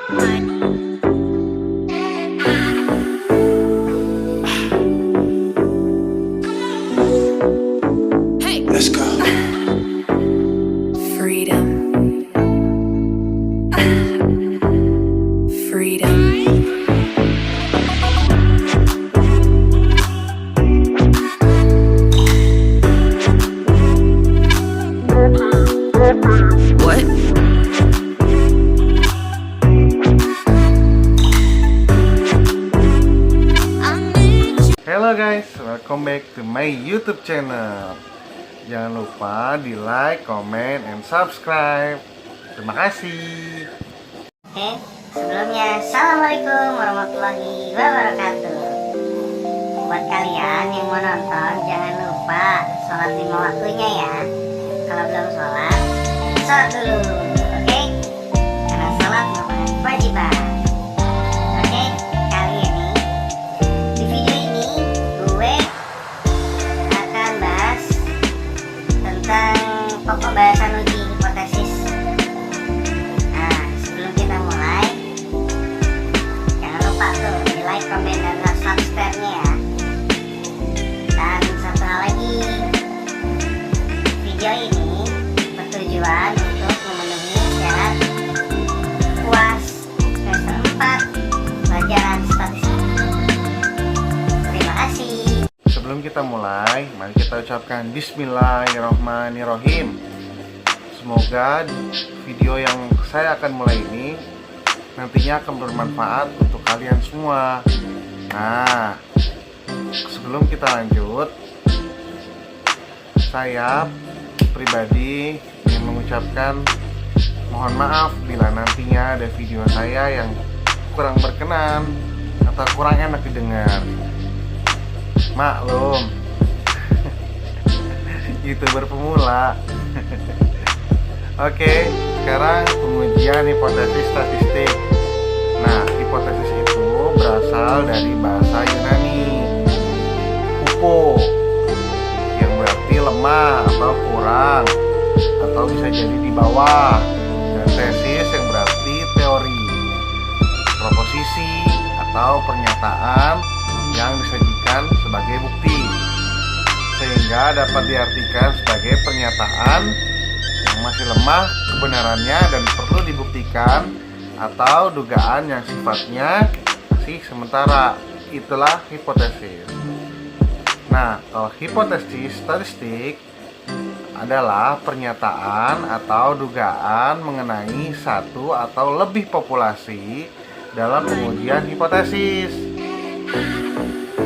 Let's go. Freedom. Freedom. What? Hello guys, welcome back to my YouTube channel. Jangan lupa di like, comment, and subscribe. Terima kasih. Oke, sebelumnya Assalamualaikum warahmatullahi wabarakatuh. Buat kalian yang mau nonton, jangan lupa sholat lima waktunya ya. Kalau belum sholat, sholat dulu, oke? Karena sholat merupakan kewajiban. Oke, kali ini di video ini gue akan bahas tentang pokok bahasan uji hipotesis. Nah, sebelum kita mulai, jangan lupa tuh di like, comment, dan subscribe-nya ya. Dan satu hal lagi, video ini bertujuan untuk memenuhi syarat UAS semester 4 pelajaran statistik. Terima kasih. Sebelum kita mulai, mari kita ucapkan Bismillahirrohmanirrohim. Semoga video yang saya akan mulai ini nantinya akan bermanfaat untuk kalian semua. Nah, sebelum kita lanjut, saya pribadi ingin mengucapkan mohon maaf bila nantinya ada video saya yang kurang berkenan atau kurang enak didengar. Maklum, YouTuber pemula. Oke, sekarang pengujian hipotesis statistik. Nah, hipotesis itu berasal dari bahasa Yunani hupo, yang berarti lemah atau kurang, atau bisa jadi di bawah, dan tesis yang berarti teori, proposisi atau pernyataan yang disajikan sebagai bukti, sehingga dapat diartikan sebagai pernyataan yang masih lemah kebenarannya dan perlu dibuktikan, atau dugaan yang sifatnya masih sementara. Itulah hipotesis. Nah, kalau hipotesis statistik adalah pernyataan atau dugaan mengenai satu atau lebih populasi dalam pengujian hipotesis.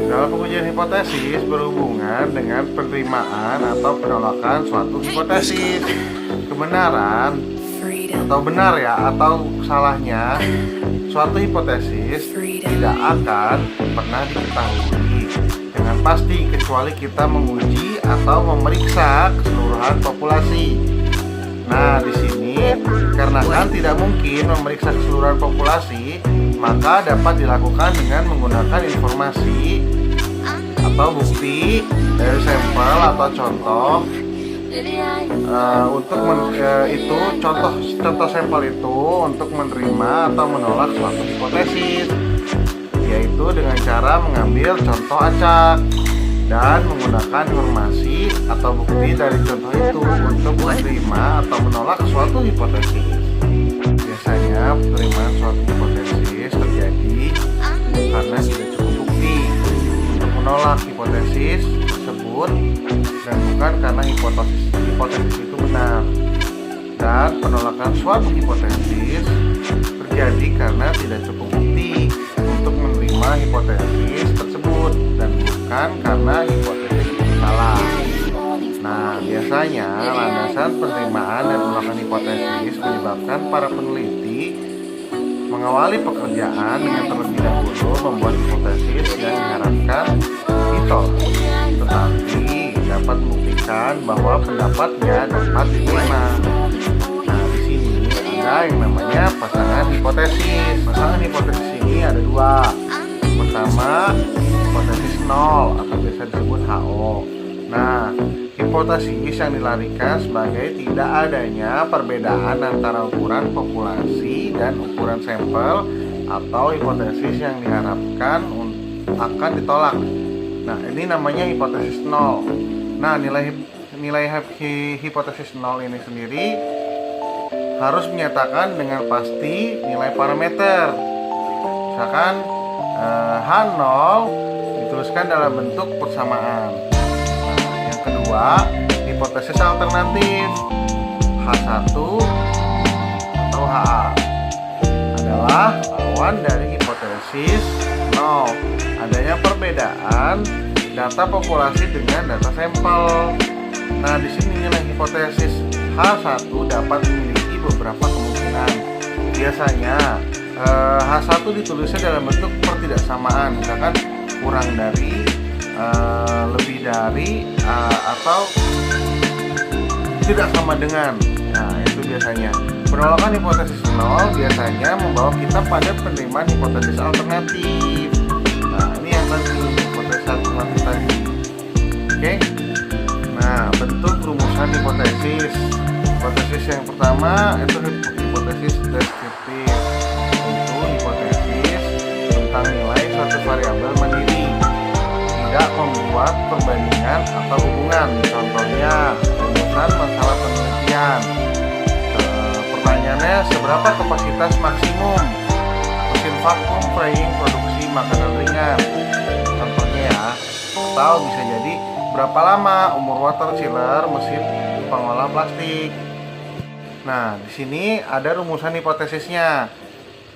Dalam pengujian hipotesis berhubungan dengan penerimaan atau penolakan suatu hipotesis. Kebenaran atau benar ya, atau salahnya suatu hipotesis tidak akan pernah diketahui dengan pasti kecuali kita menguji atau memeriksa keseluruhan populasi. Nah, di sini karena kan tidak mungkin memeriksa keseluruhan populasi, maka dapat dilakukan dengan menggunakan informasi atau bukti dari sampel atau contoh. Itu contoh sampel itu untuk menerima atau menolak suatu hipotesis, yaitu dengan cara mengambil contoh acak dan menggunakan informasi atau bukti dari contoh itu untuk menerima atau menolak suatu hipotesis. Biasanya penerimaan suatu hipotesis terjadi karena tidak cukup bukti untuk menolak hipotesis tersebut, dan bukan karena hipotesis itu benar. Dan penolakan suatu hipotesis terjadi karena tidak cukup bukti untuk menerima hipotesis tersebut, dan bukan karena hipotesis itu salah. Nah, biasanya landasan penerimaan dan penolakan hipotesis menyebabkan para peneliti mengawali pekerjaan dengan terlebih dahulu membuat hipotesis yang diharapkan mitos, tetapi dapat membuktikan bahwa pendapatnya dapat diterima. Nah, di sini ada yang namanya pasangan hipotesis. Pasangan hipotesis ini ada dua. Pertama, hipotesis nol atau biasa disebut HO. Nah, hipotesis yang dilarikan sebagai tidak adanya perbedaan antara ukuran populasi dan ukuran sampel, atau hipotesis yang diharapkan akan ditolak. Nah, ini namanya hipotesis nol. Nah, nilai hipotesis nol ini sendiri harus menyatakan dengan pasti nilai parameter. Misalkan H0 dituliskan dalam bentuk persamaan. Nah, yang kedua, hipotesis alternatif H1 atau HA adalah lawan dari hipotesis 0, adanya perbedaan data populasi dengan data sampel. Nah, di sini nilai hipotesis H1 dapat memiliki beberapa kemungkinan. Biasanya H1 ditulisnya dalam bentuk pertidaksamaan, misalkan kurang dari, lebih dari, atau tidak sama dengan. Nah, itu biasanya. Penolakan hipotesis 0 biasanya membawa kita pada penerimaan hipotesis alternatif. Nah, ini yang tadi hipotesis alternatif tadi. Oke. Nah, bentuk rumusan hipotesis. Hipotesis yang pertama itu hipotesis deskriptif. Itu hipotesis tentang nilai suatu variabel mandiri, tidak membuat perbandingan atau hubungan. Contohnya, rumusan masalah penelitian. Pertanyaannya, seberapa kapasitas maksimum mesin vakum frying produksi makanan ringan? Contohnya ya, atau bisa jadi berapa lama umur water chiller mesin pengolah plastik. Nah, di sini ada rumusan hipotesisnya.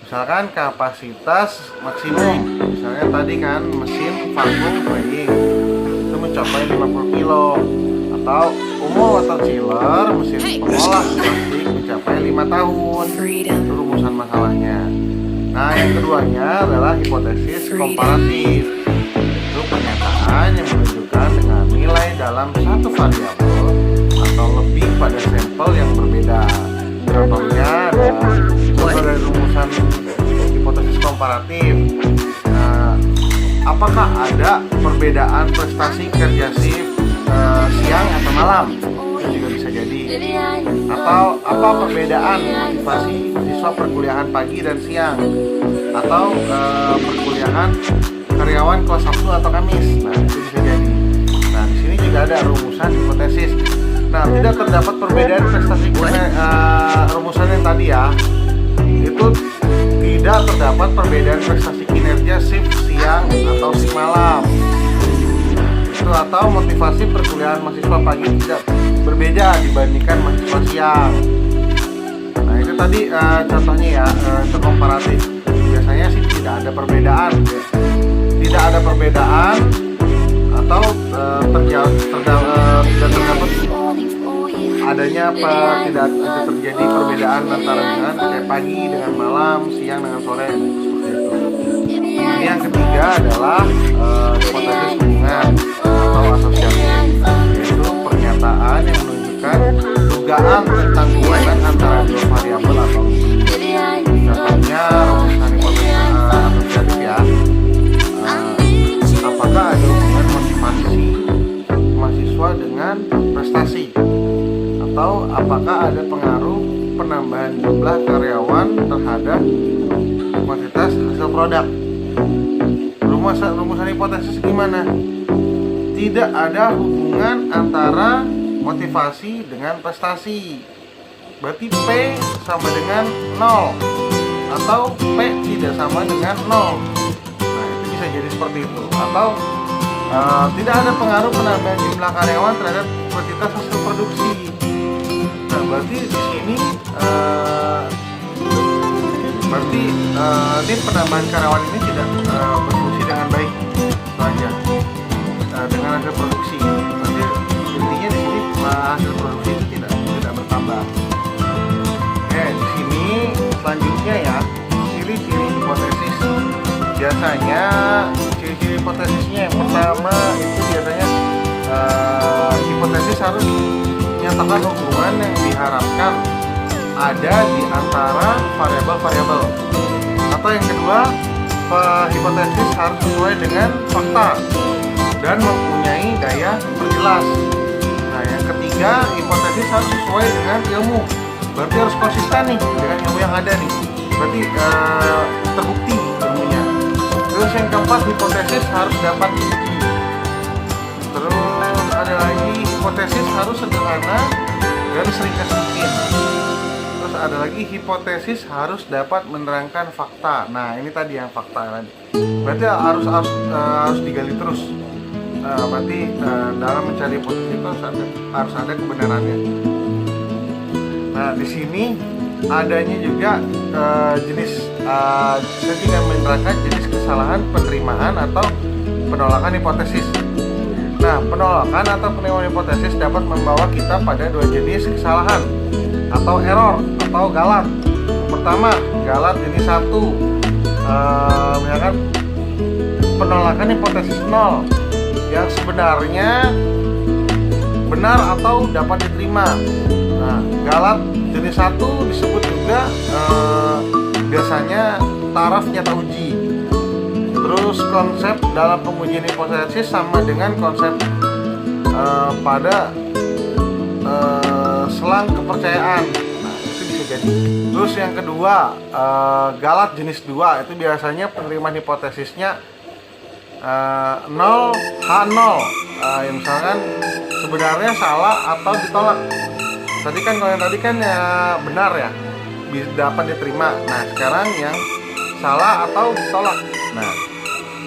Misalkan kapasitas maksimum, misalnya tadi kan mesin vakum frying itu mencapai 50 kilo, atau umur water chiller mesin pengolah plastik mencapai 5 tahun. Itu rumusan masalahnya. Nah, yang keduanya adalah hipotesis komparatif. Itu pernyataan yang menunjukkan dengan nilai dalam satu variabel atau lebih pada sampel yang berbeda. Contohnya adalah contoh dari rumusan hipotesis komparatif. Nah, apakah ada perbedaan prestasi kerja shift siang atau malam? Itu juga bisa jadi. Atau apa perbedaan motivasi siswa perkuliahan pagi dan siang, atau perkuliahan karyawan kelas Sabtu atau Kamis. Nah, itu bisa jadi. Nah, di sini juga ada rumusan hipotesis. Nah, tidak terdapat perbedaan prestasi rumusan yang tadi ya. Itu tidak terdapat perbedaan prestasi kinerja shift siang atau shift malam. Itu atau motivasi perkuliahan mahasiswa pagi tidak berbeda dibandingkan mahasiswa siang. Nah, itu tadi contohnya ya, itu komparatif. Biasanya sih tidak ada perbedaan. Tidak ada perbedaan atau tidak terdapat adanya tidak terjadi perbedaan antara dengan kayak pagi dengan malam, siang dengan sore, seperti itu. Ini yang ketiga adalah hipotesis hubungan atau asosiasi, yaitu pernyataan yang menunjukkan dugaan tentang hubungan antara dua variabel atau contohnya rumusan hipotesis asosiatif ya. Apakah ada hubungan motivasi mahasiswa dengan prestasi, atau apakah ada pengaruh penambahan jumlah karyawan terhadap kuantitas hasil produk? Rumusan hipotesis gimana? Tidak ada hubungan antara motivasi dengan prestasi. Berarti P sama dengan 0, atau P tidak sama dengan 0. Nah, itu bisa jadi seperti itu. Atau tidak ada pengaruh penambahan jumlah karyawan terhadap kuantitas hasil produksi. Nah, berarti di sini ini penambahan karyawan ini tidak berfungsi dengan baik. Itu aja. Dengan hasil produksi. Berarti intinya di sini hasil produksi itu tidak bertambah. Oke, di sini selanjutnya ya, ciri-ciri hipotesis. Biasanya ciri-ciri hipotesisnya yang pertama itu biasanya hipotesis harus menyatakan hubungan yang diharapkan ada di antara variabel-variabel. Atau yang kedua, hipotesis harus sesuai dengan fakta. dan mempunyai daya perjelas. Nah, yang ketiga, hipotesis harus sesuai dengan ilmu. Berarti harus konsisten nih dengan ilmu yang ada nih. Berarti terbukti ilmunya. Terus yang keempat, hipotesis harus dapat diuji. Terus ada lagi, hipotesis harus sederhana dan seringkas mungkin. Terus ada lagi, hipotesis harus dapat menerangkan fakta. Nah, ini tadi yang fakta tadi. Berarti harus digali terus. Berarti dalam mencari hipotesis itu harus ada kebenarannya. Nah, di sini adanya juga jenis saya tidak menerangkan jenis kesalahan penerimaan atau penolakan hipotesis. Nah, penolakan atau penerimaan hipotesis dapat membawa kita pada dua jenis kesalahan atau error atau galat. Pertama, galat jenis 1, misalkan penolakan hipotesis 0 yang sebenarnya benar atau dapat diterima. Nah, galat jenis 1 disebut juga biasanya taraf nyata uji. Terus konsep dalam pengujian hipotesis sama dengan konsep pada selang kepercayaan. Nah, itu bisa jadi. Terus yang kedua, galat jenis 2 itu biasanya penerimaan hipotesisnya 0 H0. Yang misalkan sebenarnya salah atau ditolak. Kalau yang tadi kan ya benar ya, dapat diterima. Nah, sekarang yang salah atau ditolak. Nah,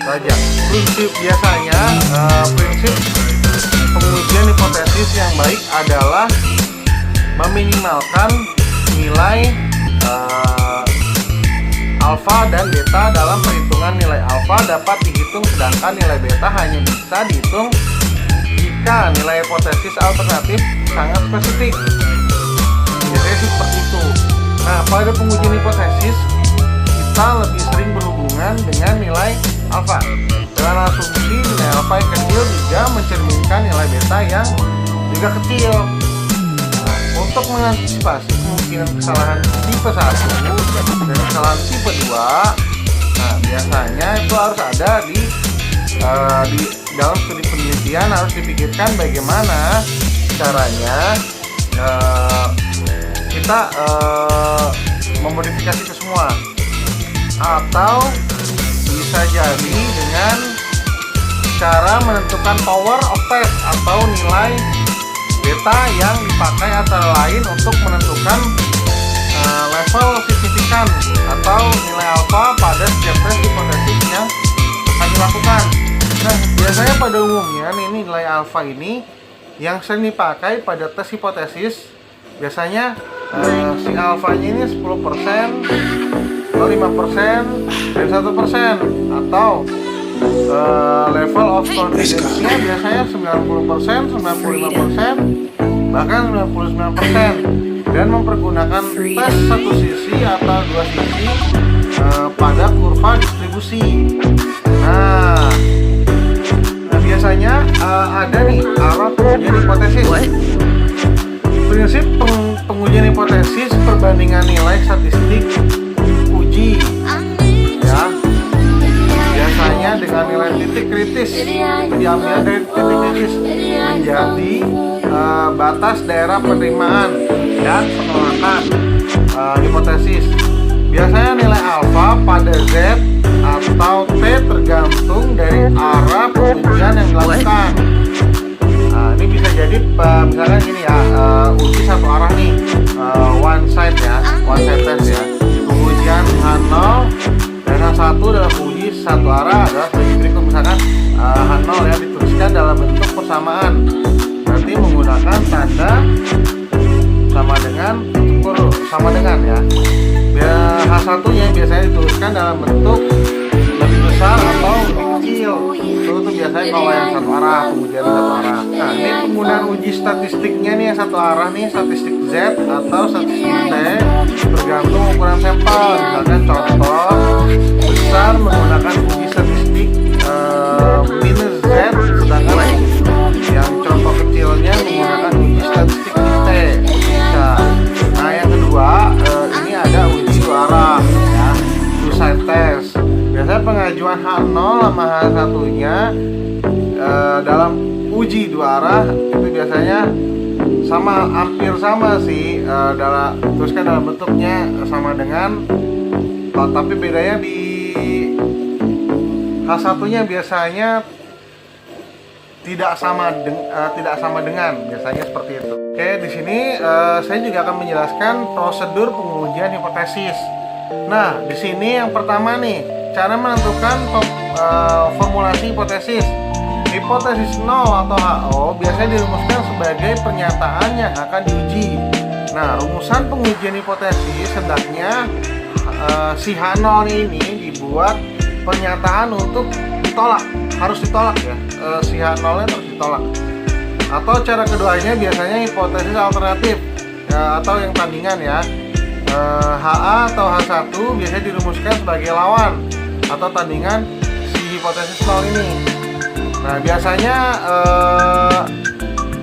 saja prinsip biasanya prinsip pengujian hipotesis yang baik adalah meminimalkan nilai alfa dan beta. Dalam perhitungan nilai alfa dapat dihitung, sedangkan nilai beta hanya bisa dihitung jika nilai hipotesis alternatif sangat spesifik. Biasanya sih seperti itu. Nah, pada pengujian hipotesis kita lebih sering berhubungan dengan nilai alfa. Dengan asumsi nilai alfa yang kecil juga mencerminkan nilai beta yang juga kecil. Nah, untuk mengantisipasi kemungkinan kesalahan tipe 1 dan kesalahan tipe 2, nah biasanya itu harus ada di dalam studi penelitian. Harus dipikirkan bagaimana caranya kita memodifikasi ke semua, atau bisa jadi dengan cara menentukan power of test atau nilai beta yang dipakai antara lain untuk menentukan level signifikan atau nilai alfa pada setiap tes hipotesis yang akan dilakukan. Nah, biasanya pada umumnya nilai alfa ini yang sering dipakai pada tes hipotesis. Biasanya si alfanya ini 10% atau 5% dan 1%, atau level of confidence-nya biasanya 90%, 95%, bahkan 99%, dan mempergunakan tes satu sisi atau dua sisi pada kurva distribusi. Nah, biasanya ada nih arah pengujian hipotesis. Prinsip pengujian hipotesis perbandingan nilai statistik uji, ya. Biasanya dengan nilai titik kritis diambil dari titik kritis menjadi batas daerah penerimaan dan penolakan hipotesis. Biasanya nilai alfa pada Z atau T tergantung dari arah pengujian yang dilakukan. Nah, ini bisa jadi misalkan gini ya, uji satu arah nih, one side ya, one side test ya. Pengujian H0 dan H1 dalam uji satu arah adalah sebagai berikut. Misalkan H0 ya dituliskan dalam bentuk persamaan, berarti menggunakan tanda sama dengan kurus, sama dengan ya. H1 nya biasanya dituliskan dalam bentuk lebih besar atau lebih kecil. Itu biasanya kalau yang satu arah, pengujian satu arah. Nah, ini penggunaan uji statistiknya nih yang satu arah nih, statistik Z atau statistik T, tergantung ukuran sampel. Misalkan contoh besar menggunakan uji statistik minus Z, sedangkan yang contoh kecilnya menggunakan uji statistik T. Bisa. Nah, yang kedua ini ada uji dua arah ya, two side test. Biasanya pengajuan H0 sama H1 nya dalam uji dua arah itu biasanya sama, hampir sama sih, teruskan dalam bentuknya sama dengan, tapi bedanya di H1-nya biasanya tidak sama dengan biasanya seperti itu. Oke, di sini saya juga akan menjelaskan prosedur pengujian hipotesis. Nah, di sini yang pertama nih, cara menentukan formulasi hipotesis. Hipotesis nol atau HO biasanya dirumuskan sebagai pernyataan yang akan diuji. Nah, rumusan pengujian hipotesis hendaknya si H0 ini dibuat pernyataan untuk ditolak, harus ditolak ya. Si H0 nya harus ditolak. Atau cara keduanya biasanya hipotesis alternatif ya, atau yang tandingan ya. HA atau H1 biasanya dirumuskan sebagai lawan atau tandingan si hipotesis nol ini. Nah, biasanya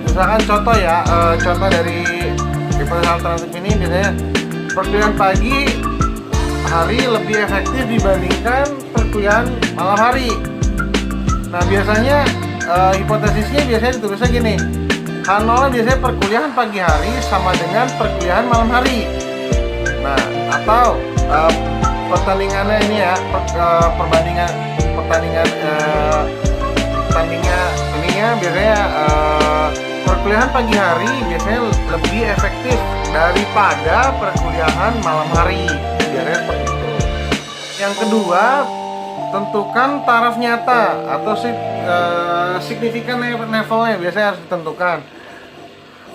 misalkan contoh ya, contoh dari hipotesis alternatif ini biasanya perkuliahan pagi hari lebih efektif dibandingkan perkuliahan malam hari. Nah, biasanya hipotesisnya biasanya ditulisnya gini, H0 biasanya perkuliahan pagi hari sama dengan perkuliahan malam hari. Nah, atau pertandingannya ini ya, pertandingan ininya biasanya perkuliahan pagi hari biasanya lebih efektif daripada perkuliahan malam hari, biasanya seperti itu. Yang kedua, tentukan taraf nyata atau signifikan levelnya biasanya harus ditentukan.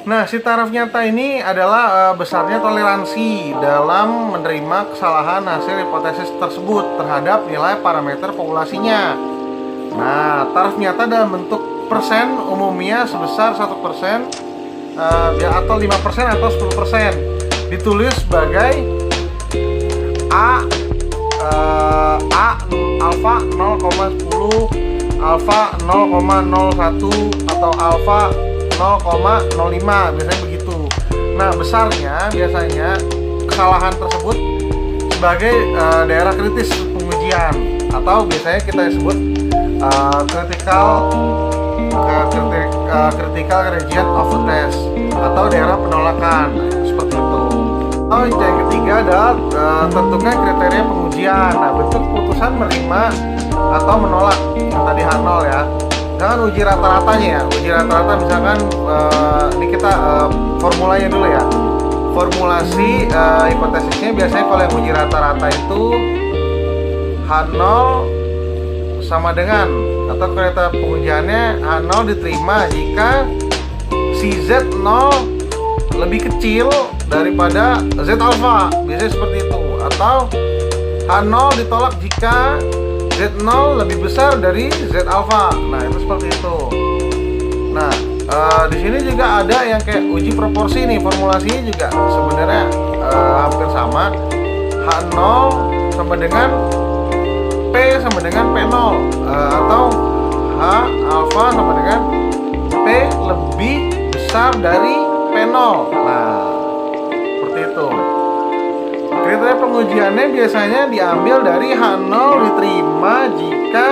Nah, si taraf nyata ini adalah besarnya toleransi dalam menerima kesalahan hasil hipotesis tersebut terhadap nilai parameter populasinya. Nah, taraf nyata dalam bentuk persen umumnya sebesar 1%, atau 5% atau 10%. Ditulis sebagai A alfa 0,10, alfa 0,01 atau alfa 0,05, biasanya begitu. Nah, besarnya biasanya kesalahan tersebut sebagai daerah kritis pengujian, atau biasanya kita sebut critical region of the test atau daerah penolakan, seperti itu. Oh, yang ketiga adalah tentukan kriteria pengujian. Nah, bentuk putusan menerima atau menolak yang tadi H0 ya. Jangan uji rata-ratanya ya. Uji rata-rata misalkan ini kita formulanya dulu ya. Formulasi hipotesisnya biasanya kalau yang uji rata-rata itu H0 sama dengan, atau kriteria pengujiannya H0 diterima jika si Z0 lebih kecil daripada Z alpha, biasanya seperti itu. Atau H0 ditolak jika Z0 lebih besar dari Z alpha. Nah, itu seperti itu. Nah, di sini juga ada yang kayak uji proporsi nih, formulasinya juga sebenarnya hampir sama. H0 sama dengan P sama dengan P0, atau H alpha sama dengan P lebih besar dari P0. Nah, seperti itu. Kriteria pengujiannya biasanya diambil dari H0 diterima jika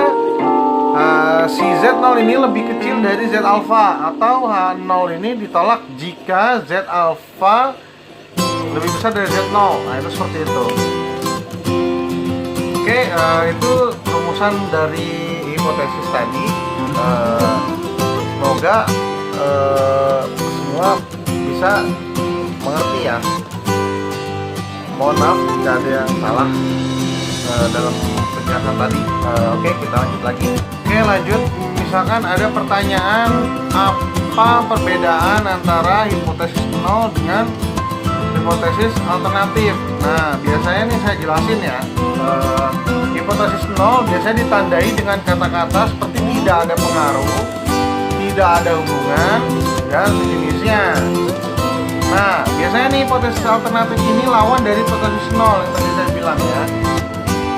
si Z0 ini lebih kecil dari Z alpha, atau H0 ini ditolak jika Z alpha lebih besar dari Z0. Nah, itu seperti itu. Oke, itu rumusan dari hipotesis tadi. Semoga semua bisa mengerti ya. Mohon maaf jika ada yang salah dalam penjelasan tadi. Oke, kita lanjut lagi. Oke, lanjut. Misalkan ada pertanyaan, apa perbedaan antara hipotesis nol dengan hipotesis alternatif? Nah, biasanya nih saya jelasin ya. Hipotesis nol biasanya ditandai dengan kata-kata seperti tidak ada pengaruh, tidak ada hubungan, dan sejenisnya. Nah, biasanya nih hipotesis alternatif ini lawan dari hipotesis nol yang tadi saya bilang ya.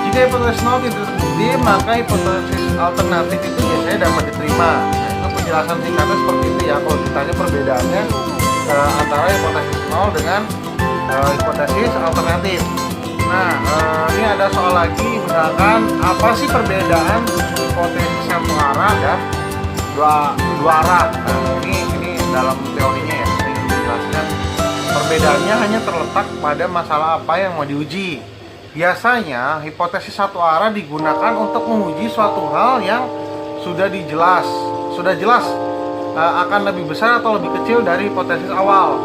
Jika hipotesis nol tidak terbukti, maka hipotesis alternatif itu biasanya dapat diterima. Nah, itu penjelasan singkatnya seperti itu ya. Kalau ditanya perbedaannya antara hipotesis nol dengan hipotesis alternatif. Nah, ini ada soal lagi, misalkan apa sih perbedaan hipotesis yang mengarah dan dua arah. Ini dalam teorinya ya, saya ingin menjelaskan perbedaannya hanya terletak pada masalah apa yang mau diuji. Biasanya hipotesis satu arah digunakan untuk menguji suatu hal yang sudah jelas akan lebih besar atau lebih kecil dari hipotesis awal.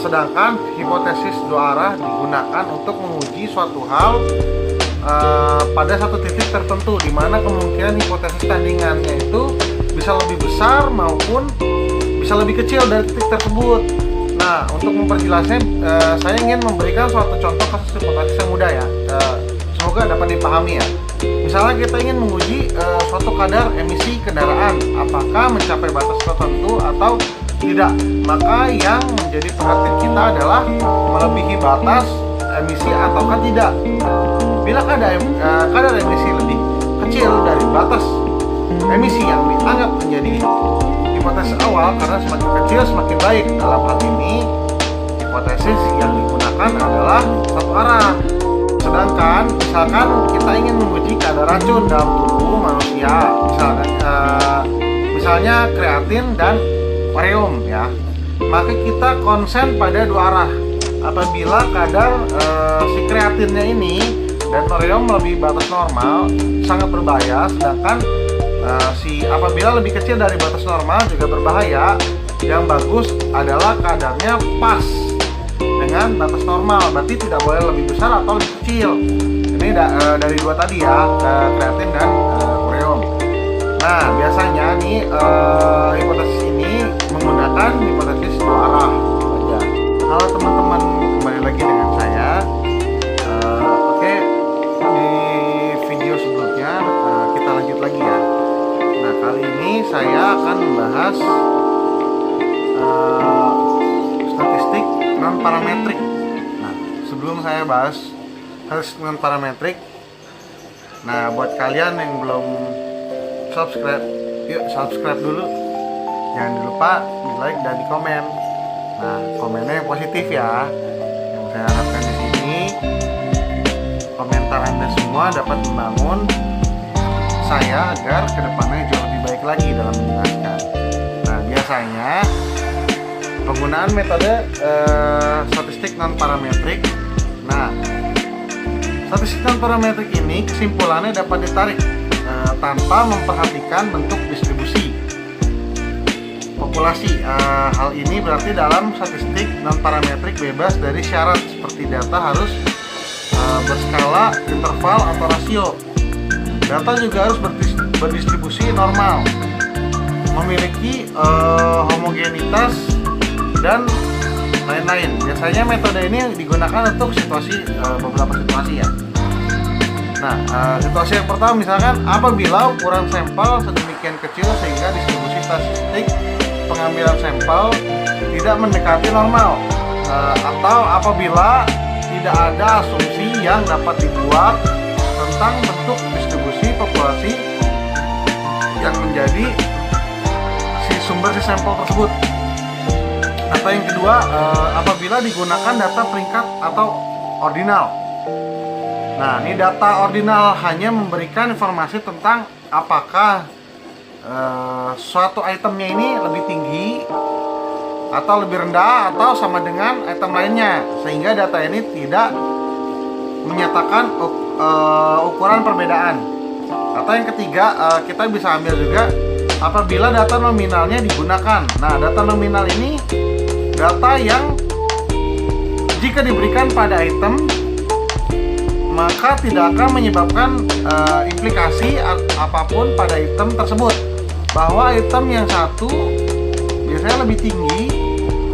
Sedangkan hipotesis dua arah digunakan untuk menguji suatu hal pada satu titik tertentu, di mana kemungkinan hipotesis tandingannya itu bisa lebih besar maupun bisa lebih kecil dari titik tersebut. Nah, untuk memperjelasnya, saya ingin memberikan suatu contoh kasus hipotesis yang mudah ya. Semoga dapat dipahami ya. Misalnya kita ingin menguji suatu kadar emisi kendaraan, apakah mencapai batas tertentu atau tidak. Maka yang menjadi perhatian kita adalah melebihi batas emisi ataukah tidak. Bila kadar emisi lebih kecil dari batas emisi yang dianggap menjadi hipotesis awal, karena semakin kecil semakin baik. Dalam hal ini hipotesis yang digunakan adalah satu arah. Sedangkan misalkan kita ingin menguji kadar racun dalam tubuh manusia, misalnya kreatin dan ureum ya, maka kita konsen pada dua arah. Apabila kadar si kreatinnya ini dan ureum melebihi batas normal sangat berbahaya, sedangkan apabila lebih kecil dari batas normal juga berbahaya. Yang bagus adalah kadarnya pas dengan batas normal, berarti tidak boleh lebih besar atau lebih kecil. Ini dari dua tadi ya, kreatin dan ureum. Nah, biasanya nih hipotesis ini menggunakan hipotesis dua arah saja. Halo teman-teman, kembali lagi dengan saya. Oke, di video sebelumnya kita lanjut lagi ya. Nah, kali ini saya akan membahas statistik non-parametrik. Nah, sebelum saya bahas statistik non-parametrik, nah buat kalian yang belum subscribe, yuk subscribe dulu. Jangan lupa di like dan di komen. Nah, komennya yang positif ya. Yang saya harapkan di sini, komentar Anda semua dapat membangun saya agar kedepannya jauh lebih baik lagi dalam menjelaskan. Nah, biasanya penggunaan metode statistik non-parametrik. Nah, statistik non-parametrik ini kesimpulannya dapat ditarik tanpa memperhatikan bentuk distribusi populasi. Hal ini berarti dalam statistik non-parametrik bebas dari syarat seperti data harus berskala, interval, atau rasio. Data juga harus berdistribusi normal, memiliki homogenitas dan lain-lain. Biasanya metode ini digunakan untuk beberapa situasi ya. Nah, situasi yang pertama misalkan apabila ukuran sampel sedemikian kecil sehingga distribusi statistik pengambilan sampel tidak mendekati normal, atau apabila tidak ada asumsi yang dapat dibuat tentang bentuk distribusi populasi yang menjadi sumber sampel tersebut. Atau yang kedua, apabila digunakan data peringkat atau ordinal. Nah, ini data ordinal hanya memberikan informasi tentang apakah suatu itemnya ini lebih tinggi atau lebih rendah atau sama dengan item lainnya, sehingga data ini tidak menyatakan ukuran perbedaan. Atau yang ketiga, kita bisa ambil juga apabila data nominalnya digunakan. Nah, data nominal ini data yang jika diberikan pada item maka tidak akan menyebabkan implikasi apapun pada item tersebut, bahwa item yang satu biasanya lebih tinggi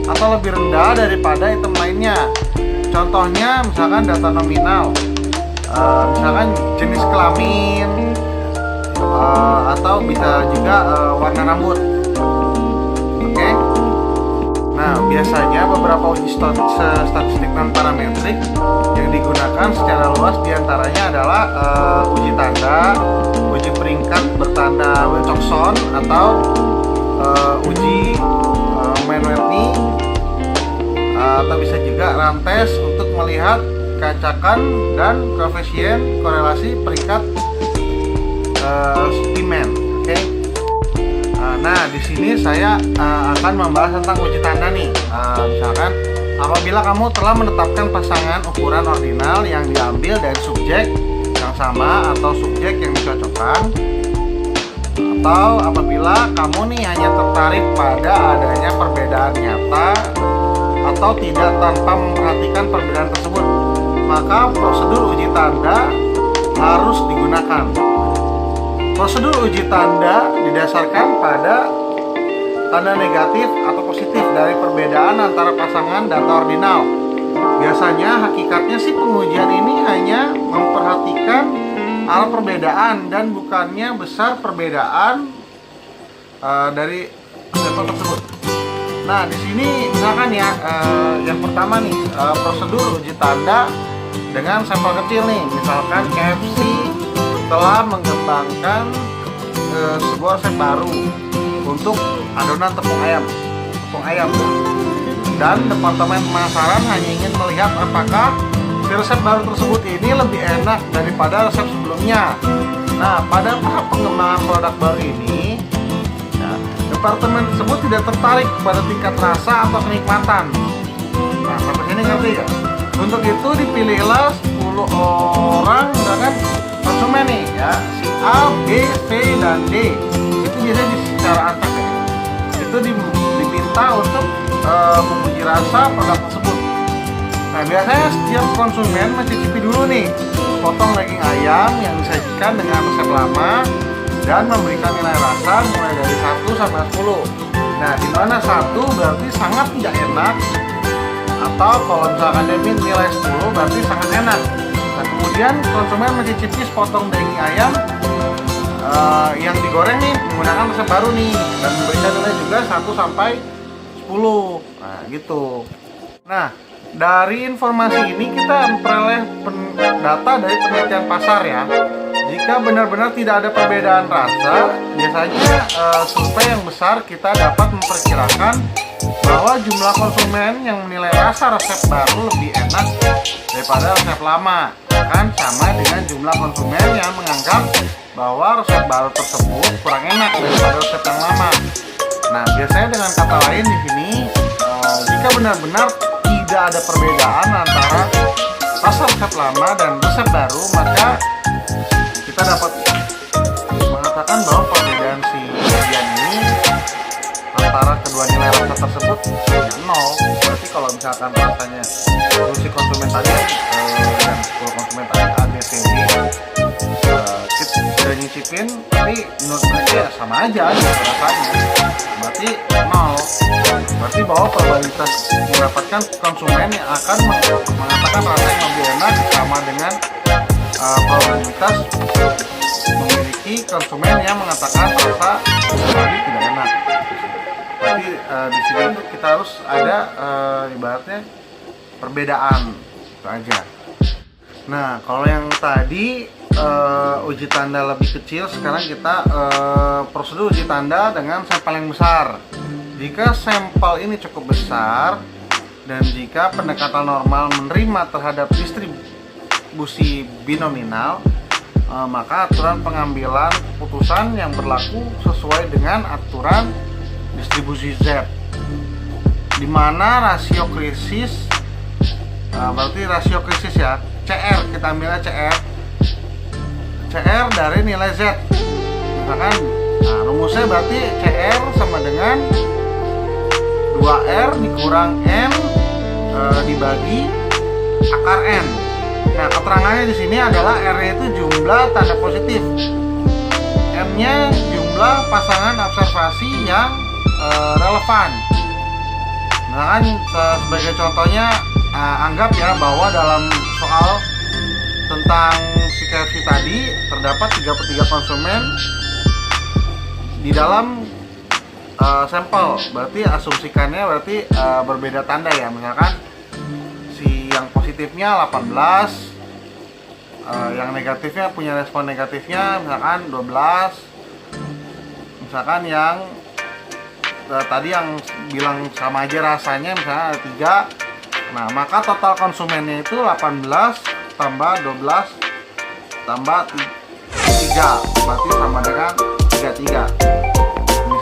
atau lebih rendah daripada item lainnya. Contohnya misalkan data nominal, misalkan jenis kelamin, atau bisa juga warna rambut. Oke. Nah, biasanya beberapa uji statistik non-parametrik yang digunakan secara luas diantaranya adalah uji tanda, uji peringkat bertanda Wilcoxon, atau uji Mann-Whitney, atau bisa juga rantes untuk melihat keacakan dan koefisien korelasi peringkat Spearman. Oke. Nah, di sini saya akan membahas tentang uji tanda nih. Misalkan apabila kamu telah menetapkan pasangan ukuran ordinal yang diambil dari subjek yang sama atau subjek yang dicocokkan, atau apabila kamu nih hanya tertarik pada adanya perbedaan nyata atau tidak tanpa memperhatikan perbedaan tersebut, maka prosedur uji tanda harus digunakan. Prosedur uji tanda didasarkan pada tanda negatif atau positif dari perbedaan antara pasangan data ordinal. Biasanya hakikatnya sih pengujian ini hanya memperhatikan hal perbedaan dan bukannya besar perbedaan dari sampel tersebut. Nah, di sini misalkan ya, yang pertama nih, prosedur uji tanda dengan sampel kecil nih. Misalkan KFC telah mengembangkan sebuah resep baru untuk adonan tepung ayam, dan departemen pemasaran hanya ingin melihat apakah si resep baru tersebut ini lebih enak daripada resep sebelumnya. Nah, pada tahap pengembangan produk baru ini, nah, departemen tersebut tidak tertarik pada tingkat rasa atau kenikmatan. Nah, sampai sini ngerti ya? Untuk itu dipilihlah 10 orang dengan konsumen nih ya, si A, B, C, dan D. Itu biasanya secara acak ya. Itu diminta untuk menguji rasa produk tersebut. Nah, biasanya setiap konsumen mencicipi dulu nih potong daging ayam yang disajikan dengan resep lama dan memberikan nilai rasa mulai dari 1 sampai 10. Nah, di mana 1 berarti sangat tidak enak, atau kalau misalkan dia nilai 10 berarti sangat enak. Nah, kemudian konsumen mencicipi sepotong daging ayam yang digoreng nih menggunakan resep baru nih, dan memberikan nilai juga 1 sampai 10. Nah, gitu. Nah, dari informasi ini kita memperoleh data dari penelitian pasar ya. Jika benar-benar tidak ada perbedaan rasa, biasanya survei yang besar kita dapat memperkirakan bahwa jumlah konsumen yang menilai rasa resep baru lebih enak daripada resep lama, kan sama dengan jumlah konsumen yang menganggap bahwa resep baru tersebut kurang enak daripada resep yang lama. Nah, biasanya dengan kata lain di sini, jika benar-benar tidak ada perbedaan antara rasa resep lama dan resep baru, maka kita dapat mengatakan bahwa perbedaan si bagian ini antara kedua nilai rasa tersebut ya 0. Berarti kalau misalkan rasanya si konsumen tadi dan 10 konsumen tadi A, B, C, D, kita udah nyicipin, tapi menurut mereka ya sama aja gitu rasanya, berarti 0. Berarti bahwa probabilitas mendapatkan konsumen yang akan mengatakan rasa yang lebih enak sama dengan probabilitas memiliki konsumen yang mengatakan rasa tadi tidak enak. Berarti di sini kita harus ada ibaratnya perbedaan itu aja. Nah, kalau yang tadi uji tanda lebih kecil, sekarang kita prosedur uji tanda dengan sampel yang besar. Jika sampel ini cukup besar dan jika pendekatan normal menerima terhadap distribusi binominal, maka aturan pengambilan keputusan yang berlaku sesuai dengan aturan distribusi Z, di mana rasio krisis, berarti rasio krisis ya, CR, kita ambilnya CR dari nilai Z. Misalkan, rumusnya berarti CR sama dengan 2R dikurang N dibagi akar N. Nah, keterangannya di sini adalah R-nya itu jumlah tanda positif, M-nya jumlah pasangan observasi yang relevan. Misalkan sebagai contohnya, anggap ya bahwa dalam soal tentang si KFC tadi terdapat 33 konsumen di dalam sampel. Berarti asumsikannya berarti berbeda tanda ya. Misalkan si yang positifnya 18, yang negatifnya punya respon negatifnya misalkan 12, misalkan yang tadi yang bilang sama aja rasanya misalnya ada 3. Nah, maka total konsumennya itu 18 tambah 12 tambah 3, berarti sama dengan 33.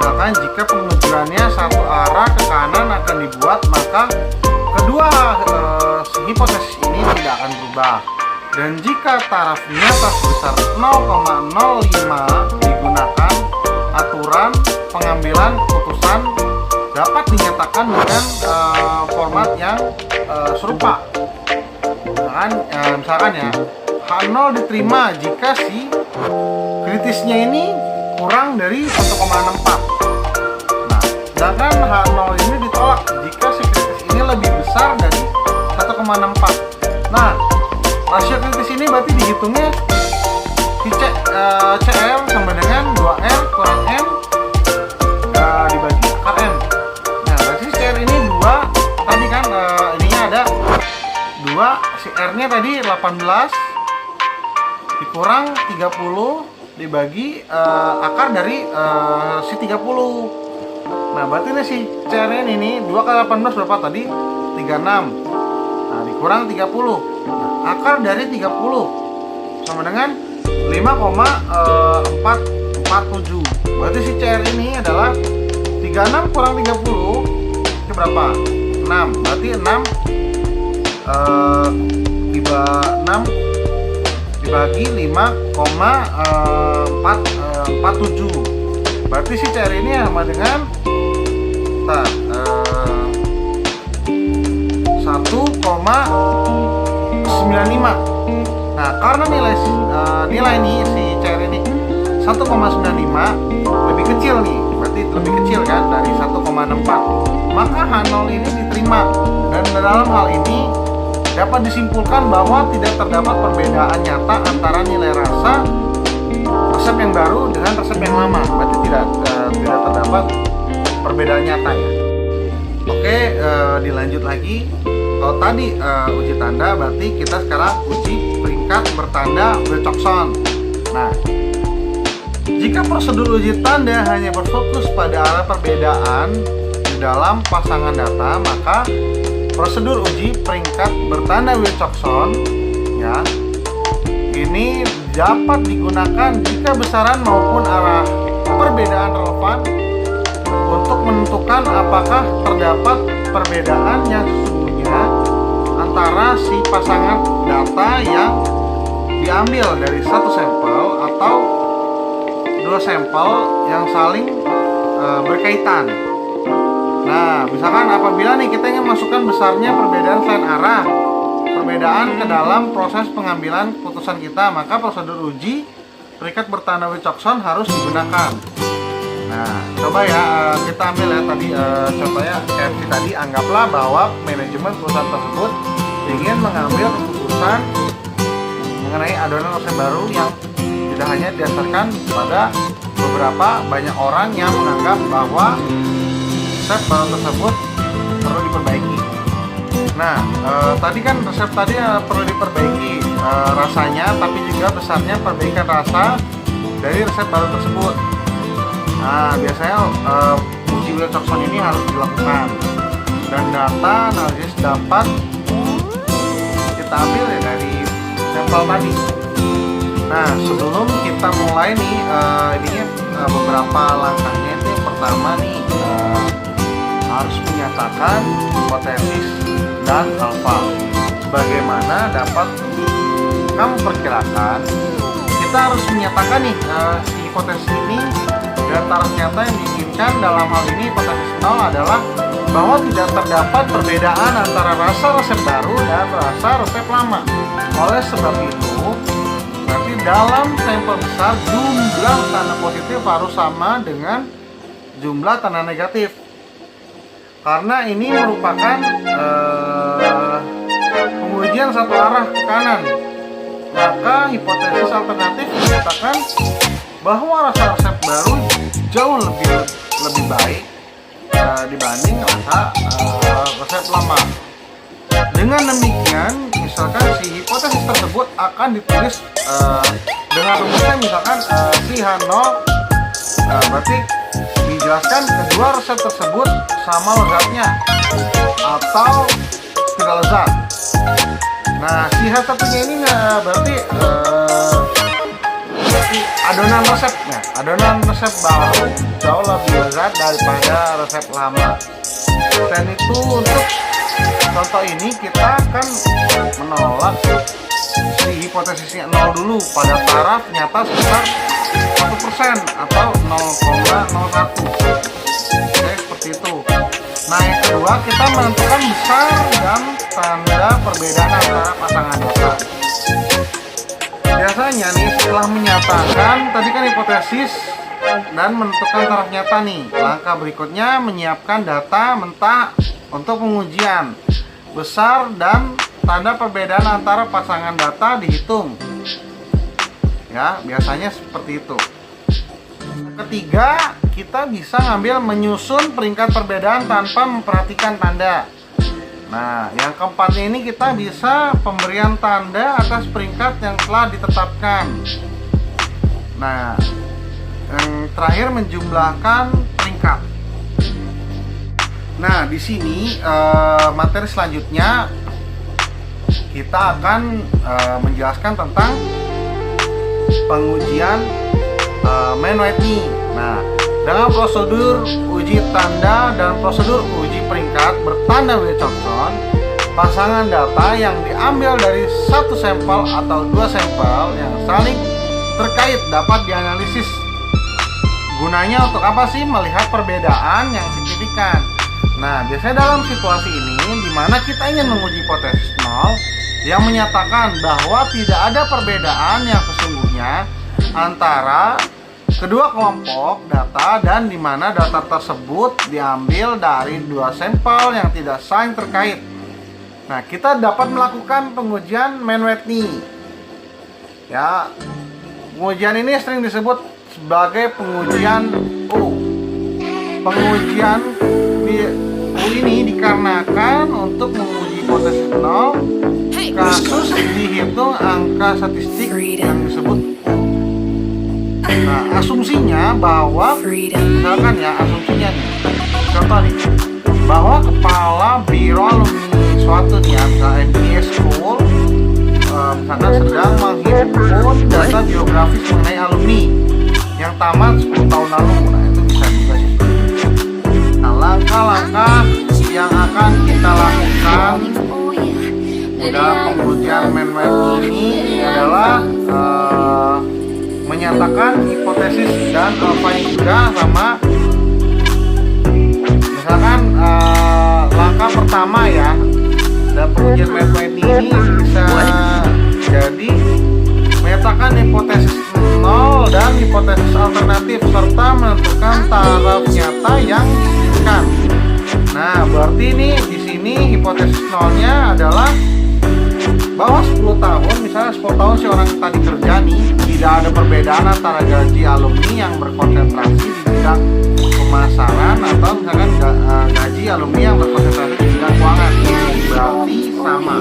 Misalkan jika pengujiannya satu arah ke kanan akan dibuat, maka kedua hipotesis ini tidak akan berubah. Dan jika tarafnya sebesar 0,05 digunakan, aturan pengambilan keputusan dapat dinyatakan dengan format yang serupa. Misalkan ya, H0 diterima jika si kritisnya ini kurang dari 1,64. Nah, sedangkan H0 ini ditolak jika si kritis ini lebih besar dari 1,64. Nah, rasio kritis ini berarti dihitungnya CR sama dengan 2R kurang M dibagi akar M. Nah, berarti CR ini 2, tadi kan ininya ada 2, si R-nya tadi 18 dikurang 30 dibagi akar dari si 30. Nah, berarti ini si CR-nya ini 2 kali 18 berapa tadi? 36. Nah, dikurang 30. Nah, akar dari 30 sama dengan 5,447. Berarti si CR ini adalah 36 kurang 30 itu berapa? 6. Berarti 6 dibagi 5,447. Berarti si CR ini sama dengan 1,95. Nah, karena nilai ini si CR ini 1,95 lebih kecil nih, berarti lebih kecil kan dari 1,64. Maka H0 ini diterima, dan dalam hal ini dapat disimpulkan bahwa tidak terdapat perbedaan nyata antara nilai rasa resep yang baru dengan resep yang lama. Berarti tidak terdapat perbedaan nyata ya. Oke, dilanjut lagi. Kalau tadi uji tanda, berarti kita sekarang uji peringkat bertanda Wilcoxon. Nah, jika prosedur uji tanda hanya berfokus pada arah perbedaan di dalam pasangan data, maka prosedur uji peringkat bertanda Wilcoxon ya ini dapat digunakan jika besaran maupun arah perbedaan relevan untuk menentukan apakah terdapat perbedaan yang sesungguhnya antara si pasangan data yang diambil dari satu sampel atau dua sampel yang saling berkaitan. Nah, misalkan apabila nih kita ingin masukkan besarnya perbedaan selain arah perbedaan ke dalam proses pengambilan keputusan kita, maka prosedur uji peringkat bertanda Wilcoxon harus digunakan. Nah, coba ya kita ambil ya tadi contohnya KFC tadi. Anggaplah bahwa manajemen perusahaan tersebut ingin mengambil keputusan mengenai adonan resep baru yang tidak hanya didasarkan pada beberapa banyak orang yang menganggap bahwa resep baru tersebut perlu diperbaiki. Nah, tadi kan resep tadi perlu diperbaiki rasanya, tapi juga besarnya perbaikan rasa dari resep baru tersebut. Nah, biasanya uji Wilcoxon ini harus dilakukan, dan data analisis dapat kita ambil ya dari sampel tadi. Nah, sebelum kita mulai nih, ini beberapa langkahnya. Itu yang pertama nih, harus menyatakan hipotesis dan alfa. Sebagaimana dapat kamu perkirakan, kita harus menyatakan nih si hipotesis ini dan taraf nyata yang diinginkan. Dalam hal ini hipotesis 0 adalah bahwa tidak terdapat perbedaan antara rasa resep baru dan rasa resep lama. Oleh sebab itu, berarti dalam sampel besar jumlah tanda positif harus sama dengan jumlah tanda negatif. Karena ini merupakan pengujian satu arah ke kanan, maka hipotesis alternatif menyatakan bahwa rasa resep baru jauh lebih baik dibanding rasa resep lama. Dengan demikian, misalkan si hipotesis tersebut akan ditulis dengan rumusnya, misalkan si H0 berarti dijelaskan kedua resep tersebut sama lezatnya atau tidak lezat. Nah, si H1-nya ini berarti adonan resepnya. Adonan resep baru jauh lebih lezat daripada resep lama. Dan itu untuk contoh ini kita akan menolak si hipotesisnya 0 dulu pada taraf nyata sebesar 1% atau 0,01. Oke, seperti itu. Nah, yang kedua kita menentukan besar dan tanda perbedaan antara pasangan data. Biasanya nih setelah menyatakan tadi kan hipotesis dan menentukan taraf nyata nih, langkah berikutnya menyiapkan data mentah untuk pengujian. Besar dan tanda perbedaan antara pasangan data dihitung. Ya, biasanya seperti itu. Ketiga, kita bisa ngambil menyusun peringkat perbedaan tanpa memperhatikan tanda. Nah, yang keempatnya ini kita bisa pemberian tanda atas peringkat yang telah ditetapkan. Nah, yang terakhir menjumlahkan peringkat. Nah, di sini materi selanjutnya kita akan menjelaskan tentang pengujian Mann-Whitney. Nah, dengan prosedur uji tanda dan prosedur uji peringkat bertanda Wilcoxon, pasangan data yang diambil dari satu sampel atau dua sampel yang saling terkait dapat dianalisis. Gunanya untuk apa sih? Melihat perbedaan yang signifikan. Nah, biasanya dalam situasi ini di mana kita ingin menguji hipotesis 0 yang menyatakan bahwa tidak ada perbedaan yang sesungguhnya antara kedua kelompok data dan di mana data tersebut diambil dari dua sampel yang tidak saling terkait. Nah, kita dapat melakukan pengujian Mann-Whitney. Ya, pengujian ini sering disebut sebagai pengujian U. Pengujian U ini dikarenakan untuk menguji hipotesis 0 kasus dihitung angka statistik yang disebut U. Nah, asumsinya bahwa misalkan ya, asumsinya nih, contoh nih, bahwa kepala biro alumni suatu nih, misalnya MBA School, misalkan sedang menghimpun data biografis mengenai alumni yang tamat 10 tahun lalu. Nah, itu bisa juga sih. Nah, langkah-langkah yang akan kita lakukan dalam pengujian Mann-Whitney ini adalah menyatakan hipotesis dan finding juga sama. Misalkan langkah pertama ya, dalam pengujian Mann-Whitney ini bisa jadi menyatakan hipotesis 0 dan hipotesis alternatif serta menentukan taraf nyata yang signifikan. Nah, berarti ini di sini hipotesis 0-nya adalah bahwa 10 tahun, misalnya 10 tahun si orang tadi kerja nih, tidak ada perbedaan antara gaji alumni yang berkonsentrasi di bidang pemasaran atau misalkan gaji alumni yang berkonsentrasi di bidang keuangan. Berarti sama.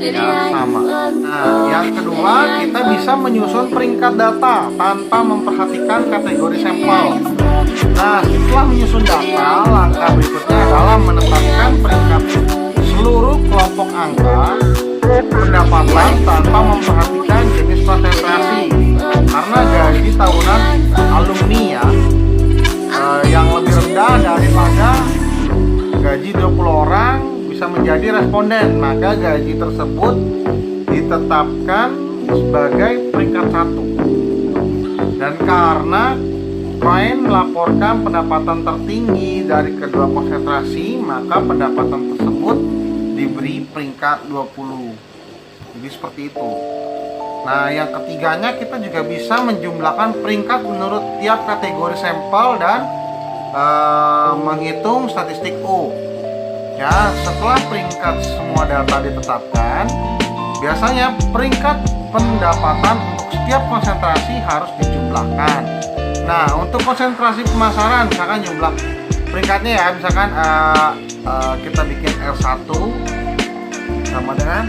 Ya, sama. Nah, yang kedua, kita bisa menyusun peringkat data tanpa memperhatikan kategori sampel. Nah, setelah menyusun data, langkah berikutnya adalah menetapkan peringkat seluruh kelompok angka pendapatan tanpa memperhatikan jenis konsentrasi. Karena gaji tahunan alumni ya yang lebih rendah daripada gaji 20 orang bisa menjadi responden, maka gaji tersebut ditetapkan sebagai peringkat 1. Dan karena klien melaporkan pendapatan tertinggi dari kedua konsentrasi, maka pendapatan tersebut diberi peringkat 20. Jadi seperti itu. Nah, yang ketiganya kita juga bisa menjumlahkan peringkat menurut tiap kategori sampel dan menghitung statistik U. Ya, setelah peringkat semua data ditetapkan, biasanya peringkat pendapatan untuk setiap konsentrasi harus dijumlahkan. Nah, untuk konsentrasi pemasaran, misalkan jumlah peringkatnya ya, misalkan kita bikin R1 sama dengan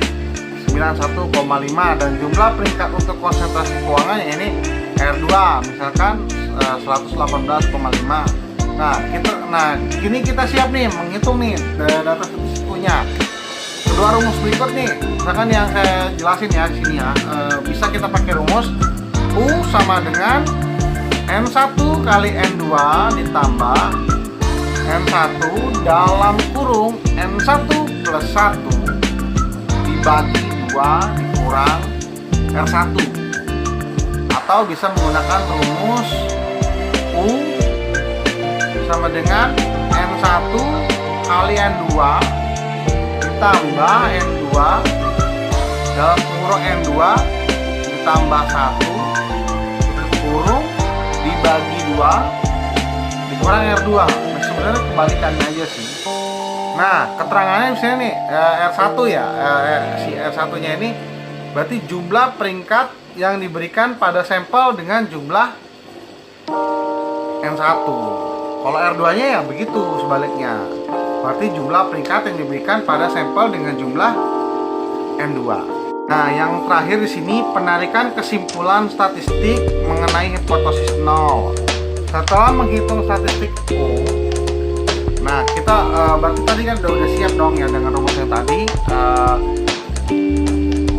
91,5 dan jumlah peringkat untuk konsentrasi keuangan ini R2 misalkan 118,5. Nah, kini kita siap nih menghitung nih data statistiknya. Kedua rumus berikut nih, misalkan yang saya jelasin ya di sini ya, bisa kita pakai rumus U sama dengan N1 kali N2 ditambah N1 dalam kurung N1 plus 1 dibagi 2 dikurang R1, atau bisa menggunakan rumus U sama dengan N1 kali N2 ditambah N2 dalam kurung N2 ditambah 1 kurung dibagi 2 dikurang R2. Nah, sebenarnya kebalikannya aja sih. Nah, keterangannya misalnya nih R1 ya, si R1 nya ini berarti jumlah peringkat yang diberikan pada sampel dengan jumlah N1. Kalau R2 nya ya begitu sebaliknya, berarti jumlah peringkat yang diberikan pada sampel dengan jumlah N2. Nah, yang terakhir di sini penarikan kesimpulan statistik mengenai hipotesis 0. Setelah menghitung statistik U, nah kita berarti tadi kan udah siap dong ya dengan rumus yang tadi.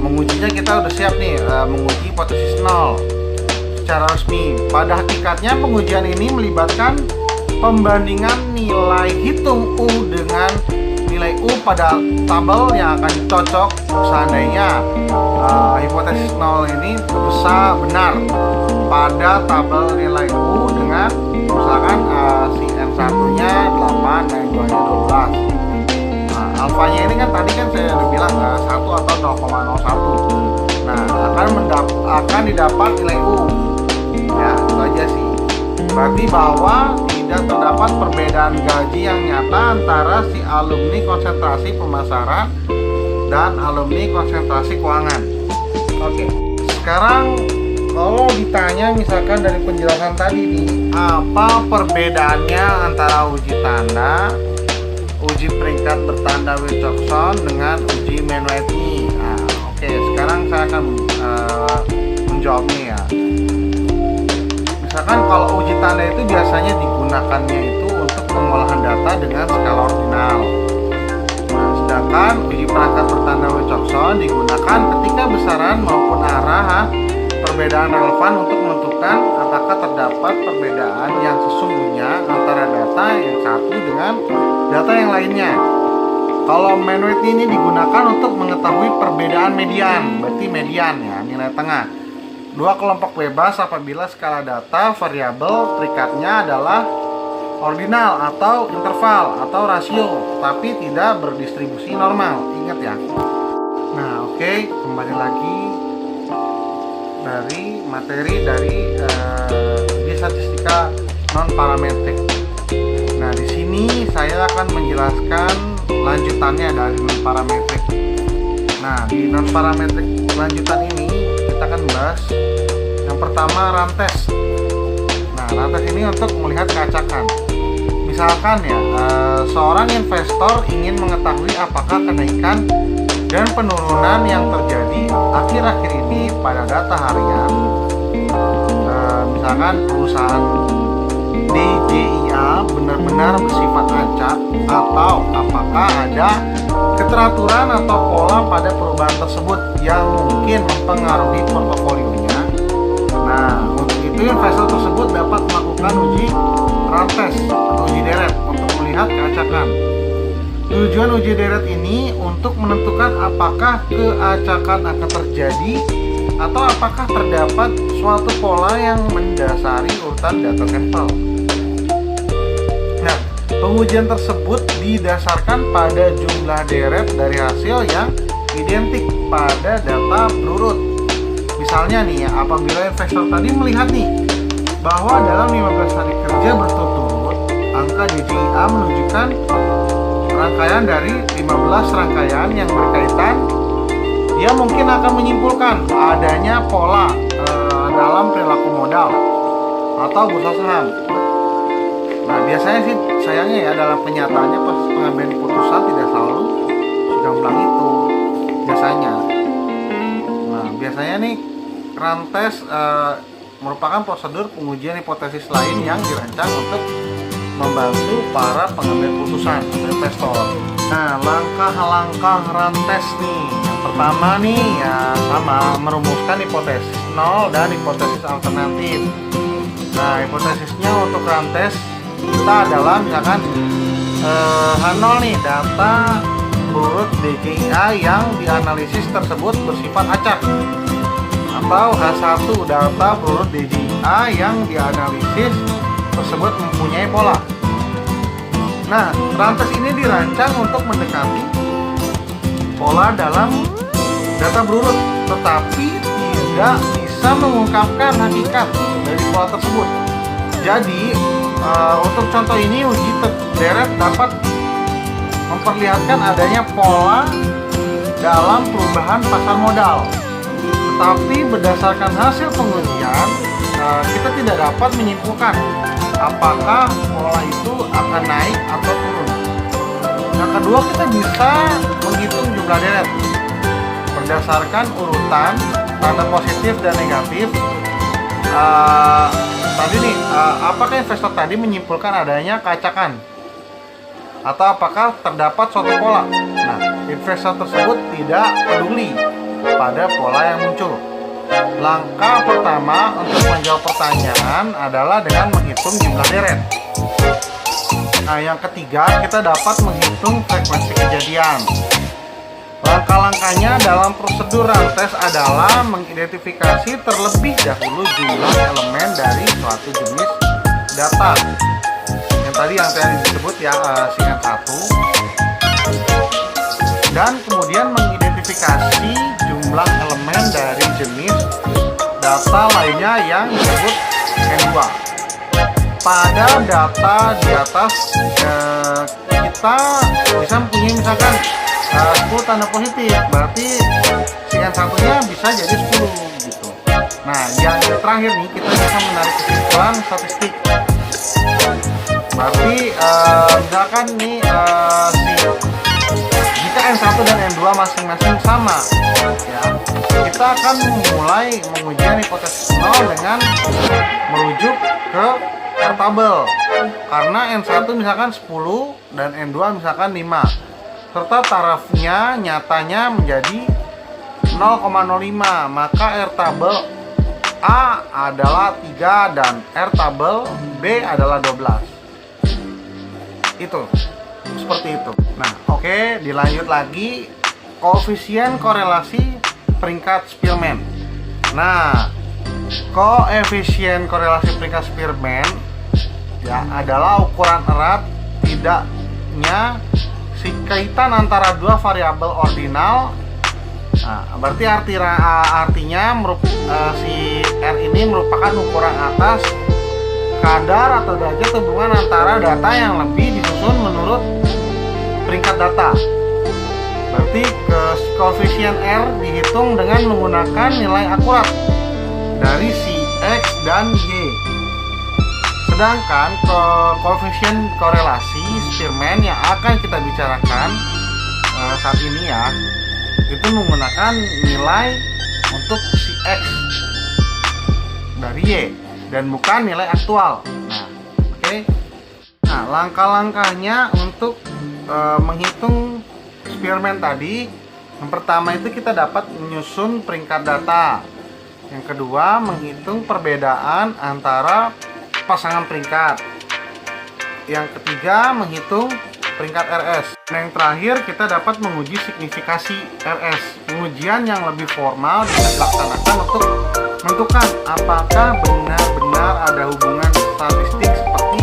Mengujinya kita udah siap nih, menguji hipotesis 0 secara resmi. Pada hakikatnya pengujian ini melibatkan pembandingan nilai hitung U dengan nilai U pada tabel yang akan dicocok seandainya hipotesis 0 ini benar pada tabel nilai U dengan misalkan si N1 nya 8, N2 nya 12. Nah, alfanya ini kan tadi kan saya udah bilang 1 atau 0,01. Nah, akan didapat nilai U. Ya, itu aja sih. Berarti bahwa tidak terdapat perbedaan gaji yang nyata antara si alumni konsentrasi pemasaran dan alumni konsentrasi keuangan. Oke, sekarang kalau ditanya misalkan dari penjelasan tadi nih, apa perbedaannya antara uji tanda, uji peringkat bertanda Wilcoxon dengan uji Mann-Whitney? Nah, oke, sekarang saya akan menjawabnya ya. Misalkan kalau uji tanda itu biasanya digunakannya itu untuk pengolahan data dengan skala ordinal. Nah, sedangkan uji perangkat bertanda Wilcoxon digunakan ketika besaran maupun arah perbedaan relevan untuk menentukan apakah terdapat perbedaan yang sesungguhnya antara data yang satu dengan data yang lainnya. Kalau Mann-Whitney ini digunakan untuk mengetahui perbedaan median, berarti median ya, nilai tengah. Dua kelompok bebas apabila skala data variabel perikatnya adalah ordinal atau interval atau rasio, tapi tidak berdistribusi normal. Ingat ya. Nah, oke, kembali lagi dari materi dari statistika non parametrik. Nah, di sini saya akan menjelaskan lanjutannya dari non parametrik. Nah, di non parametrik lanjutan ini kita akan bahas yang pertama rantes. Nah, rantes ini untuk melihat keacakan. Misalkan ya, seorang investor ingin mengetahui apakah kenaikan dan penurunan yang terjadi akhir-akhir ini pada data harian, misalkan perusahaan DJIA benar-benar bersifat acak, atau apakah ada keteraturan atau pola pada perubahan tersebut yang mungkin mempengaruhi portofolionya. Nah, untuk itu investor tersebut dapat melakukan uji rantes atau uji deret untuk melihat keacakan. Tujuan uji deret ini untuk menentukan apakah keacakan akan terjadi atau apakah terdapat suatu pola yang mendasari urutan data sampel. Nah, pengujian tersebut didasarkan pada jumlah deret dari hasil yang identik pada data berurut. Misalnya nih ya, apabila investor tadi melihat nih bahwa dalam 15 hari kerja berturut-turut angka DJIA menunjukkan rangkaian dari 15 rangkaian yang berkaitan, dia mungkin akan menyimpulkan adanya pola dalam perilaku modal atau bursa saham. Nah, biasanya sih sayangnya ya dalam kenyataannya pas pengambilan keputusan tidak selalu segamblang itu biasanya. Nah, biasanya nih rantes merupakan prosedur pengujian hipotesis lain yang dirancang untuk membantu para pengambil keputusan atau investor. Nah, langkah-langkah rantes nih. Yang pertama nih ya sama, merumuskan hipotesis nol dan hipotesis alternatif. Nah, hipotesisnya untuk rantes kita adalah misalkan H0 nih, data berurut DJIA yang dianalisis tersebut bersifat acak. Atau H1, data berurut DJIA yang dianalisis tersebut mempunyai pola. Nah, rantes ini dirancang untuk mendekati pola dalam data berurut, tetapi tidak bisa mengungkapkan hakikat dari pola tersebut. Jadi, untuk contoh ini uji deret dapat memperlihatkan adanya pola dalam perubahan pasar modal. Tetapi berdasarkan hasil pengujian, kita tidak dapat menyimpulkan apakah pola itu akan naik atau turun. Yang kedua, kita bisa menghitung jumlah deret berdasarkan urutan tanda positif dan negatif. Tadi nih, apakah investor tadi menyimpulkan adanya keacakan atau apakah terdapat suatu pola? Nah, investor tersebut tidak peduli pada pola yang muncul. Langkah pertama untuk menjawab pertanyaan adalah dengan menghitung jumlah deret. Nah, yang ketiga, kita dapat menghitung frekuensi kejadian. Langkah-langkahnya dalam prosedur rantes adalah mengidentifikasi terlebih dahulu jumlah elemen dari suatu jenis data. Yang tadi disebut ya CN1. Dan kemudian mengidentifikasi jumlah elemen dari jenis data lainnya yang disebut N2. Pada data di atas kita bisa mempunyai misalkan 10 tanda positif, berarti CN1 nya bisa jadi 10 gitu. Nah, yang terakhir nih kita bisa menarik kesimpulan statistik. Berarti misalkan nih jika N1 dan N2 masing-masing sama ya, kita akan memulai pengujian hipotesis nol dengan merujuk ke R-tabel, karena N1 misalkan 10 dan N2 misalkan 5, serta tarafnya nyatanya menjadi 0,05, maka R-tabel A adalah 3 dan R-tabel B adalah 12. Itu seperti itu. Nah, oke, dilanjut lagi koefisien korelasi peringkat Spearman. Nah, koefisien korelasi peringkat Spearman ya adalah ukuran erat tidaknya si kaitan antara dua variabel ordinal. Nah, berarti artinya si R ini merupakan ukuran atas kadar atau derajat hubungan antara data yang lebih disusun menurut peringkat data. Berarti koefisien R dihitung dengan menggunakan nilai akurat dari si X dan Y. Sedangkan koefisien korelasi Spearman yang akan kita bicarakan saat ini ya, itu menggunakan nilai untuk si X dari Y dan bukan nilai aktual. Nah, oke. Nah, langkah-langkahnya untuk menghitung Spearman tadi, yang pertama itu kita dapat menyusun peringkat data. Yang kedua, menghitung perbedaan antara pasangan peringkat. Yang ketiga, menghitung peringkat RS. Dan yang terakhir, kita dapat menguji signifikasi RS. Pengujian yang lebih formal bisa dilaksanakan untuk menentukan apakah benar-benar ada hubungan statistik seperti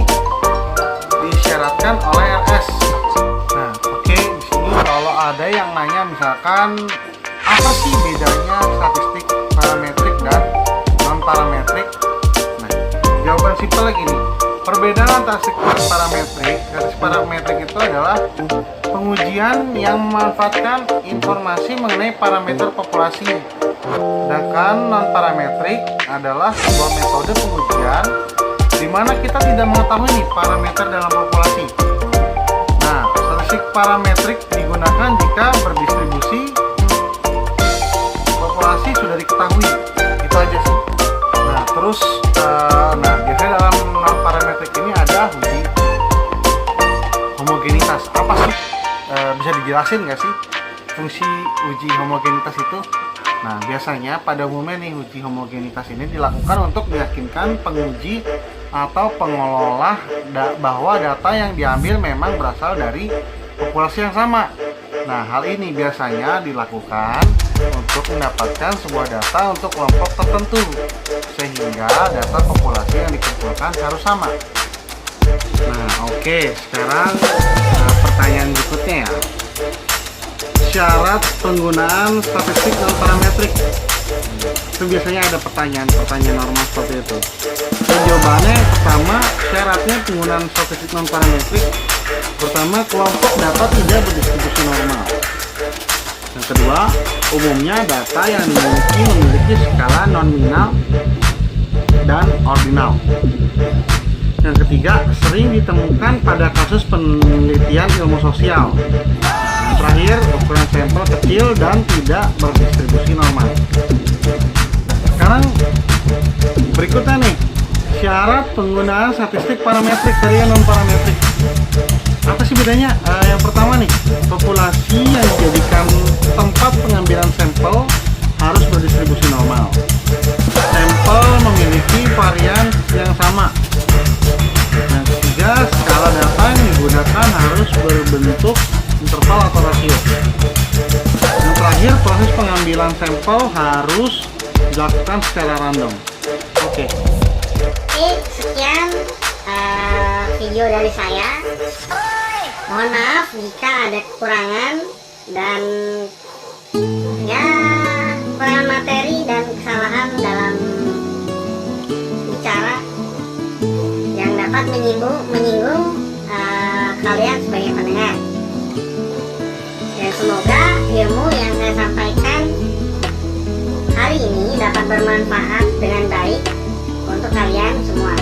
disyaratkan oleh RS. Nah, oke, di sini kalau ada yang nanya misalkan apa sih bedanya statistik parametrik dan non parametrik? Nah, jawaban simpel lagi nih. Perbedaan antara statistik parametrik itu adalah pengujian yang memanfaatkan informasi mengenai parameter populasi. Sedangkan non parametrik adalah sebuah metode pengujian di mana kita tidak mengetahui nih parameter dalam populasi. Nah, statistik parametrik digunakan jika berdistribusi populasi sudah diketahui. Itu aja sih. Nah, terus biasanya dalam non parametrik ini ada uji Bisa dijelasin nggak sih fungsi uji homogenitas itu? Nah, biasanya pada umumnya nih uji homogenitas ini dilakukan untuk meyakinkan penguji atau pengelola bahwa data yang diambil memang berasal dari populasi yang sama. Nah, hal ini biasanya dilakukan untuk mendapatkan sebuah data untuk kelompok tertentu, sehingga data populasi yang dikumpulkan harus sama. Nah, oke, sekarang pertanyaan berikutnya ya. Syarat penggunaan statistik non parametrik. Itu biasanya ada pertanyaan normal seperti itu. Jawabannya pertama, syaratnya penggunaan statistik non parametrik. Pertama, kelompok data tidak berdistribusi normal. Yang kedua, umumnya data yang memiliki skala nominal dan ordinal. Yang ketiga, sering ditemukan pada kasus penelitian ilmu sosial. Yang terakhir, ukuran sampel kecil dan tidak berdistribusi normal. Sekarang berikutnya nih, syarat penggunaan statistik parametrik dari non parametrik. Apa sih bedanya? Yang pertama nih, populasi yang dijadikan tempat pengambilan sampel harus berdistribusi normal. Sampel memiliki varian yang sama. Yang ketiga, skala data yang digunakan harus berbentuk interval atau rasio. Yang terakhir, proses pengambilan sampel harus dilakukan secara random. Oke, sekian video dari saya. Mohon maaf jika ada kekurangan dan ya kekurangan materi dan kesalahan dalam bicara yang dapat menyinggung kalian sebagai pendengar. Dan semoga ilmu yang saya sampaikan hari ini dapat bermanfaat dengan baik untuk kalian semua.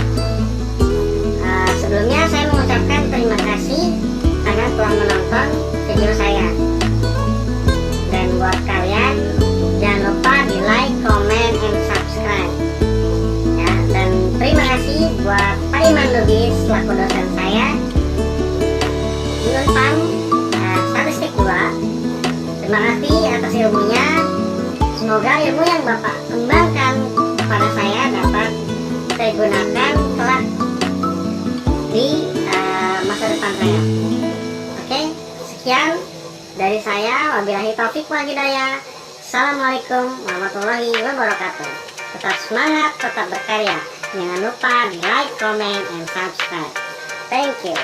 Sebelumnya saya mengucapkan terima kasih karena telah menonton video saya. Dan buat kalian jangan lupa di like, comment, and subscribe. Ya, dan terima kasih buat Pak Iman Lubis selaku dosen saya di Unpad Statistik 2. Terima kasih atas ilmunya. Semoga ilmu yang Bapak kembangkan kepada saya dapat saya gunakan kelak di masa depan saya. Oke, sekian dari saya. Wabillahi taufik wal hidayah. Assalamualaikum warahmatullahi wabarakatuh. Tetap semangat, tetap berkarya. Jangan lupa di like, comment, and subscribe. Thank you.